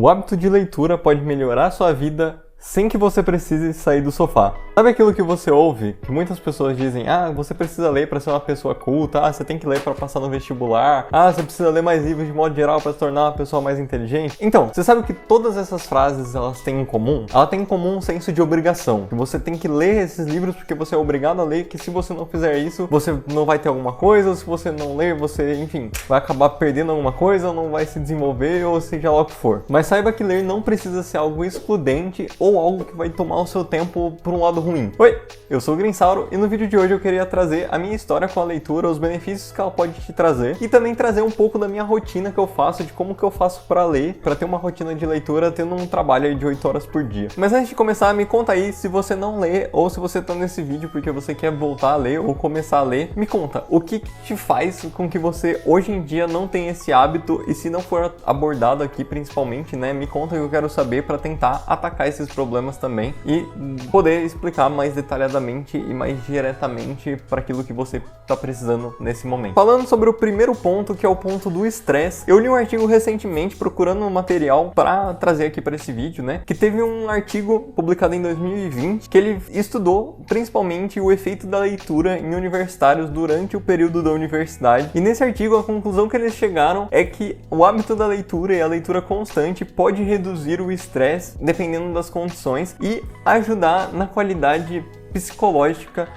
O hábito de leitura pode melhorar a sua vida sem que você precise sair do sofá. Sabe aquilo que você ouve? Que muitas pessoas dizem, você precisa ler para ser uma pessoa culta, você tem que ler para passar no vestibular, você precisa ler mais livros de modo geral para se tornar uma pessoa mais inteligente. Então, você sabe que todas essas frases, elas têm em comum? Ela tem em comum um senso de obrigação, que você tem que ler esses livros porque você é obrigado a ler, que se você não fizer isso, você não vai ter alguma coisa, ou se você não ler, você, enfim, vai acabar perdendo alguma coisa, ou não vai se desenvolver, ou seja lá o que for. Mas saiba que ler não precisa ser algo excludente ou algo que vai tomar o seu tempo por um lado ruim. Oi, eu sou o Grinsauro e no vídeo de hoje eu queria trazer a minha história com a leitura, os benefícios que ela pode te trazer e também trazer um pouco da minha rotina que eu faço, de como que eu faço para ler, para ter uma rotina de leitura tendo um trabalho aí de 8 horas por dia. Mas antes de começar, me conta aí se você não lê ou se você tá nesse vídeo porque você quer voltar a ler ou começar a ler, me conta, o que te faz com que você hoje em dia não tenha esse hábito e se não for abordado aqui principalmente, né, me conta que eu quero saber para tentar atacar esses problemas também e poder explicar mais detalhadamente e mais diretamente para aquilo que você está precisando nesse momento. Falando sobre o primeiro ponto, que é o ponto do estresse, eu li um artigo recentemente procurando um material para trazer aqui para esse vídeo, né? Que teve um artigo publicado em 2020 que ele estudou principalmente o efeito da leitura em universitários durante o período da universidade. E nesse artigo a conclusão que eles chegaram é que o hábito da leitura e a leitura constante pode reduzir o estresse dependendo das condições e ajudar na qualidade psicológica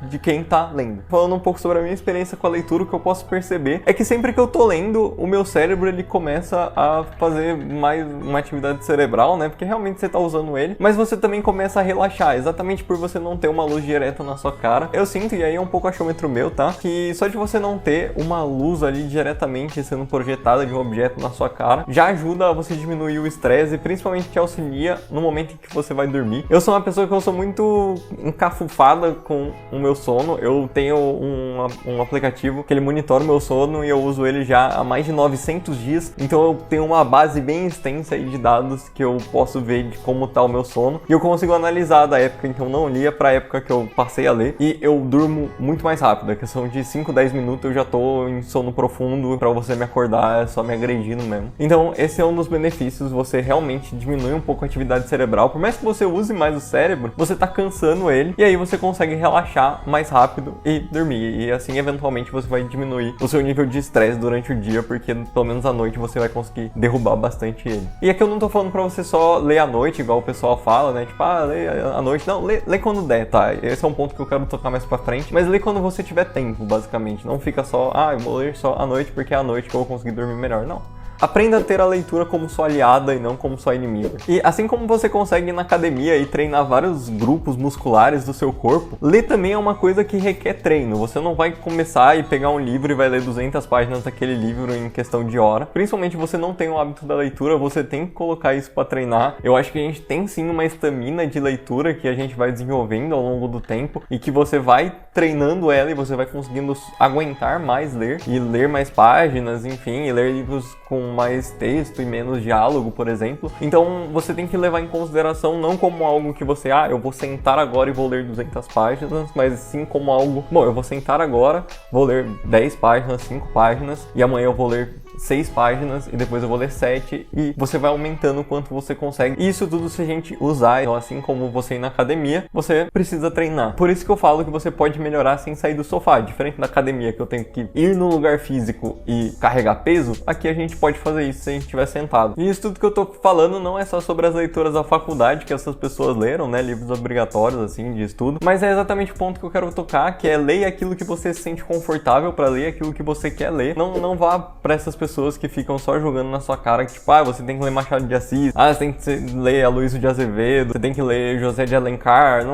de quem tá lendo. Falando um pouco sobre a minha experiência com a leitura, o que eu posso perceber é que sempre que eu tô lendo, o meu cérebro ele começa a fazer mais uma atividade cerebral, né? Porque realmente você tá usando ele, mas você também começa a relaxar, exatamente por você não ter uma luz direta na sua cara. Eu sinto, e aí é um pouco achômetro meu, tá? Que só de você não ter uma luz ali diretamente sendo projetada de um objeto na sua cara, já ajuda a você diminuir o estresse e principalmente te auxilia no momento em que você vai dormir. Eu sou uma pessoa que eu sou muito encafufada com o meu sono. Eu tenho um aplicativo que ele monitora o meu sono e eu uso ele já há mais de 900 dias, então eu tenho uma base bem extensa aí de dados que eu posso ver de como tá o meu sono e eu consigo analisar da época em que eu não lia para a época que eu passei a ler e eu durmo muito mais rápido. A questão de 5, 10 minutos eu já tô em sono profundo, para você me acordar é só me agredindo mesmo. Então esse é um dos benefícios, você realmente diminui um pouco a atividade cerebral, por mais que você use mais o cérebro, você tá cansando ele e aí você consegue relaxar mais rápido e dormir. E assim, eventualmente, você vai diminuir o seu nível de estresse durante o dia, porque pelo menos à noite você vai conseguir derrubar bastante ele. E aqui eu não tô falando pra você só ler à noite, igual o pessoal fala, né? Tipo, lê à noite. Não, lê quando der, tá? Esse é um ponto que eu quero tocar mais pra frente. Mas lê quando você tiver tempo, basicamente. Não fica só, eu vou ler só à noite porque é à noite que eu vou conseguir dormir melhor. Não. Aprenda a ter a leitura como sua aliada e não como sua inimiga. E assim como você consegue ir na academia e treinar vários grupos musculares do seu corpo, ler também é uma coisa que requer treino. Você não vai começar e pegar um livro e vai ler 200 páginas daquele livro em questão de hora. Principalmente você não tem o hábito da leitura, você tem que colocar isso para treinar. Eu acho que a gente tem sim uma estamina de leitura que a gente vai desenvolvendo ao longo do tempo e que você vai treinando ela e você vai conseguindo aguentar mais ler e ler mais páginas, enfim, e ler livros com mais texto e menos diálogo, por exemplo. Então você tem que levar em consideração não como algo que você, eu vou sentar agora e vou ler 200 páginas, mas sim como algo, eu vou sentar agora, vou ler 10 páginas, 5 páginas e amanhã eu vou ler 6 páginas e depois eu vou ler 7 e você vai aumentando o quanto você consegue. E isso tudo se a gente usar, então assim como você ir na academia, você precisa treinar. Por isso que eu falo que você pode melhorar sem sair do sofá. Diferente da academia que eu tenho que ir no lugar físico e carregar peso, aqui a gente pode fazer isso se a gente estiver sentado. E isso tudo que eu tô falando não é só sobre as leituras da faculdade que essas pessoas leram, né, livros obrigatórios assim de estudo, mas é exatamente o ponto que eu quero tocar, que é ler aquilo que você se sente confortável para ler, aquilo que você quer ler. Não vá para essas pessoas que ficam só jogando na sua cara que tipo, você tem que ler Machado de Assis, você tem que ler Aloysio de Azevedo, você tem que ler José de Alencar,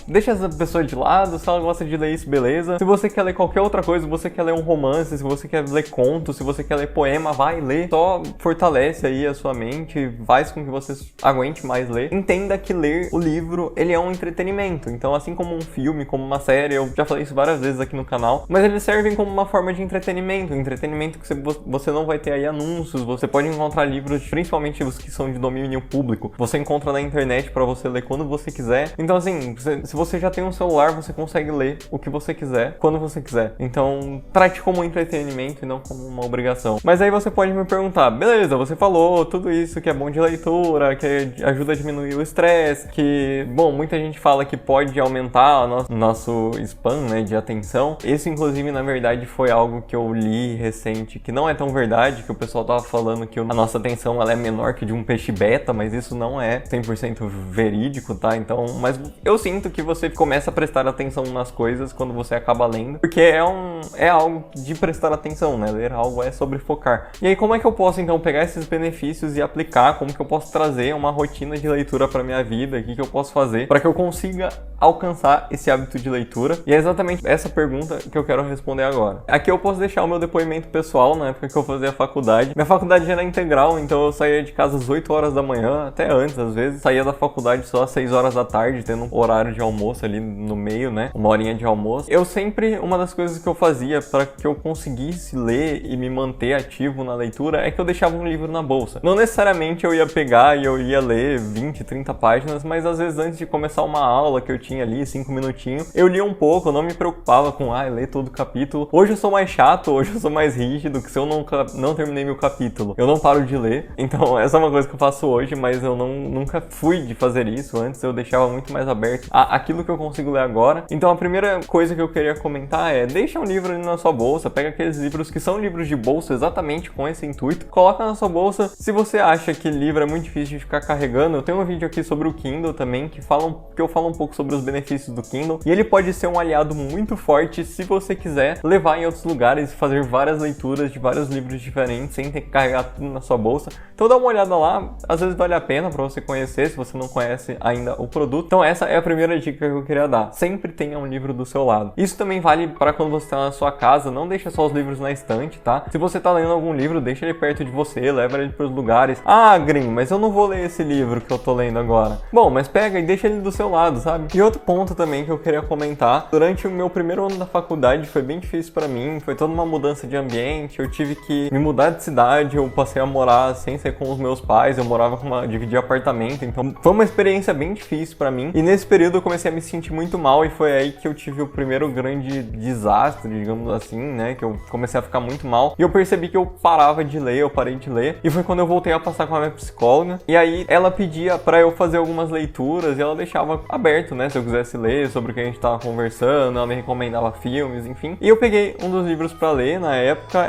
deixa essa pessoa de lado. Se ela gosta de ler isso, beleza. Se você quer ler qualquer outra coisa, se você quer ler um romance, se você quer ler conto, se você quer ler poema, vai ler, só fortalece aí a sua mente, faz com que você aguente mais ler. Entenda que ler o livro, ele é um entretenimento, então assim como um filme, como uma série, eu já falei isso várias vezes aqui no canal, mas eles servem como uma forma de entretenimento que você não vai ter aí anúncios, você pode encontrar livros, principalmente os que são de domínio público, você encontra na internet pra você ler quando você quiser. Então assim, se você já tem um celular, você consegue ler o que você quiser, quando você quiser. Então trate como um entretenimento e não como uma obrigação. Mas é aí você pode me perguntar, beleza, você falou tudo isso que é bom de leitura, que ajuda a diminuir o estresse, que, bom, muita gente fala que pode aumentar o nosso span, né, de atenção. Esse, inclusive, na verdade, foi algo que eu li recente, que não é tão verdade, que o pessoal tava falando que a nossa atenção ela é menor que de um peixe beta, mas isso não é 100% verídico, tá? Então, mas eu sinto que você começa a prestar atenção nas coisas quando você acaba lendo, porque é algo de prestar atenção, né? Ler algo é sobre focar. E aí, como é que eu posso, então, pegar esses benefícios e aplicar? Como que eu posso trazer uma rotina de leitura para minha vida? O que eu posso fazer para que eu consiga alcançar esse hábito de leitura? E é exatamente essa pergunta que eu quero responder agora. Aqui eu posso deixar o meu depoimento pessoal na época que eu fazia a faculdade. Minha faculdade era integral, então eu saía de casa às 8 horas da manhã, até antes às vezes. Saía da faculdade só às 6 horas da tarde, tendo um horário de almoço ali no meio, né? Uma horinha de almoço. Eu sempre, uma das coisas que eu fazia para que eu conseguisse ler e me manter ativo na leitura é que eu deixava um livro na bolsa. Não necessariamente eu ia pegar e eu ia ler 20, 30 páginas, mas às vezes antes de começar uma aula que eu tinha ali, 5 minutinhos, eu lia um pouco, eu não me preocupava com, ler todo o capítulo. Hoje eu sou mais chato, hoje eu sou mais rígido, que se eu não terminei meu capítulo, eu não paro de ler. Então essa é uma coisa que eu faço hoje, mas eu nunca fui de fazer isso. Antes eu deixava muito mais aberto aquilo que eu consigo ler agora. Então a primeira coisa que eu queria comentar é, deixa um livro ali na sua bolsa, pega aqueles livros que são livros de bolsa exatamente com esse intuito, coloca na sua bolsa. Se você acha que livro é muito difícil de ficar carregando, eu tenho um vídeo aqui sobre o Kindle também, que eu falo um pouco sobre os benefícios do Kindle, e ele pode ser um aliado muito forte se você quiser levar em outros lugares e fazer várias leituras de vários livros diferentes sem ter que carregar tudo na sua bolsa. Então dá uma olhada lá, às vezes vale a pena para você conhecer, se você não conhece ainda o produto. Então essa é a primeira dica que eu queria dar. Sempre tenha um livro do seu lado. Isso também vale para quando você está na sua casa, não deixa só os livros na estante, tá? Se você está lendo algum livro, deixa ele perto de você, leva ele para os lugares. Ah, Grim, mas eu não vou ler esse livro que eu tô lendo agora. Bom, mas pega e deixa ele do seu lado, sabe? E outro ponto também que eu queria comentar, durante o meu primeiro ano da faculdade foi bem difícil para mim, foi toda uma mudança de ambiente, eu tive que me mudar de cidade, eu passei a morar sem ser com os meus pais, eu morava dividir apartamento, então foi uma experiência bem difícil para mim. E nesse período eu comecei a me sentir muito mal e foi aí que eu tive o primeiro grande desastre, digamos assim, né? Que eu comecei a ficar muito mal e eu percebi que eu parava de ler, eu parei de ler. E foi quando eu voltei a passar com a minha psicóloga e aí ela pedia para eu fazer algumas leituras e ela deixava aberto, né? Se eu quisesse ler sobre o que a gente tava conversando, ela me recomendava filmes, enfim. E eu peguei um dos livros para ler na época,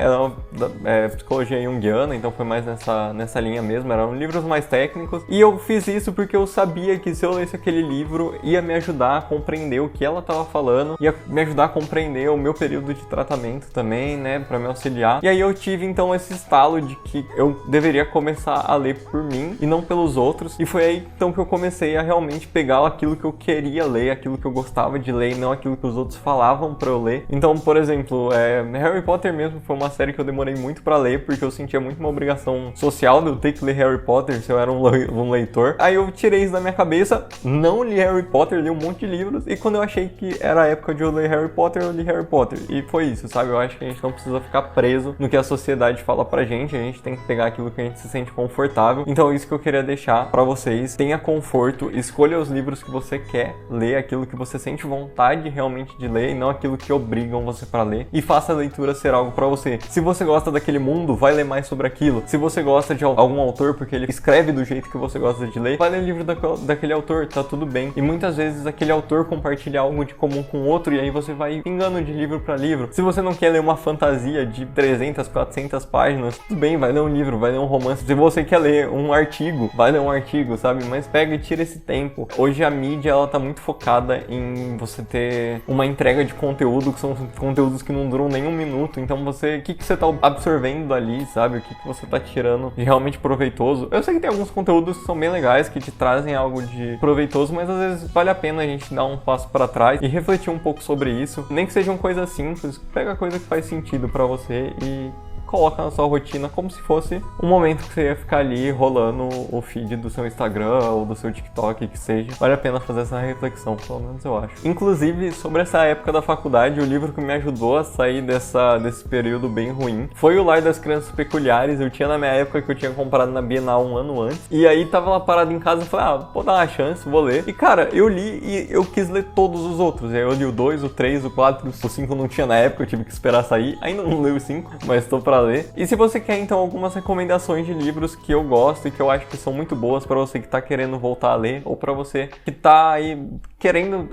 era Psicologia Junguiana, então foi mais nessa linha mesmo, eram livros mais técnicos. E eu fiz isso porque eu sabia que se eu lesse aquele livro ia me ajudar a compreender o que ela tava falando, ia me ajudar a compreender o meu período de tratamento também, né, para me auxiliar. E aí eu tive então esse estalo de que eu deveria começar a ler por mim e não pelos outros. E foi aí então que eu comecei a realmente pegar aquilo que eu queria ler, aquilo que eu gostava de ler e não aquilo que os outros falavam para eu ler. Então, por exemplo, Harry Potter mesmo foi uma série que eu demorei muito para ler porque eu sentia muito uma obrigação social de eu ter que ler Harry Potter se eu era um leitor. Aí eu tirei isso da minha cabeça, não li Harry Potter, li um monte de livros e quando eu achei que era a época de eu ler Harry Potter, eu li Harry Potter. E foi isso, sabe? Eu acho que a gente não precisa ficar preso no que a sociedade fala pra gente, a gente tem que pegar aquilo que a gente se sente confortável. Então isso que eu queria deixar pra vocês, tenha conforto, escolha os livros que você quer ler, aquilo que você sente vontade realmente de ler e não aquilo que obrigam você pra ler, e faça a leitura ser algo pra você. Se você gosta daquele mundo, vai ler mais sobre aquilo. Se você gosta de algum autor porque ele escreve do jeito que você gosta de ler, vai ler livro daquele autor, tá tudo bem. E muitas vezes aquele autor compartilha algo de comum com outro e aí você vai pingando de livro pra livro. Se você não quer ler uma fantasia de 300, 400 páginas, tudo bem, vai ler um livro, vai ler um romance. Se você quer ler um artigo, vai ler um artigo, sabe? Mas pega e tira esse tempo. Hoje a mídia, ela tá muito focada em você ter uma entrega de conteúdo, que são conteúdos que não duram nem um minuto. Então o que você tá absorvendo ali, sabe? O que você tá tirando de realmente proveitoso. Eu sei que tem alguns conteúdos que são bem legais, que te trazem algo de proveitoso, mas às vezes vale a pena a gente dar um passo para trás e refletir um pouco sobre isso. Nem que sejam coisas simples, pega coisa que faz sentido para você e coloca na sua rotina como se fosse um momento que você ia ficar ali rolando o feed do seu Instagram ou do seu TikTok, que seja. Vale a pena fazer essa reflexão, pelo menos eu acho. Inclusive, sobre essa época da faculdade, o livro que me ajudou a sair desse período bem ruim foi O Lar das Crianças Peculiares. Eu tinha na minha época que eu tinha comprado na Bienal um ano antes. E aí tava lá parado em casa e falei, vou dar uma chance, vou ler. E cara, eu li e eu quis ler todos os outros. E aí eu li o 2, o 3, o 4, o 5 não tinha na época, eu tive que esperar sair. Ainda não li o 5, mas tô pra para ler. E se você quer então algumas recomendações de livros que eu gosto e que eu acho que são muito boas para você que tá querendo voltar a ler, ou para você que tá aí querendo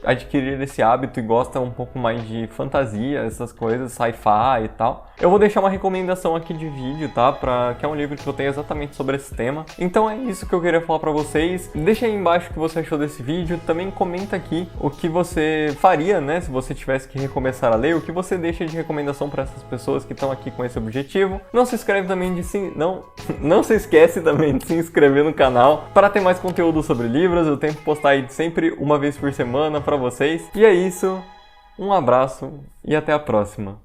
adquirir esse hábito e gosta um pouco mais de fantasia, essas coisas, sci-fi e tal, eu vou deixar uma recomendação aqui de vídeo, tá? Que é um livro que eu tenho exatamente sobre esse tema. Então é isso que eu queria falar pra vocês. Deixa aí embaixo o que você achou desse vídeo. Também comenta aqui o que você faria, né? Se você tivesse que recomeçar a ler, o que você deixa de recomendação para essas pessoas que estão aqui com esse objetivo. Não se esquece também não se esquece também de se inscrever no canal para ter mais conteúdo sobre livros. Eu tento postar aí sempre uma vez por semana para vocês. E é isso. Um abraço e até a próxima.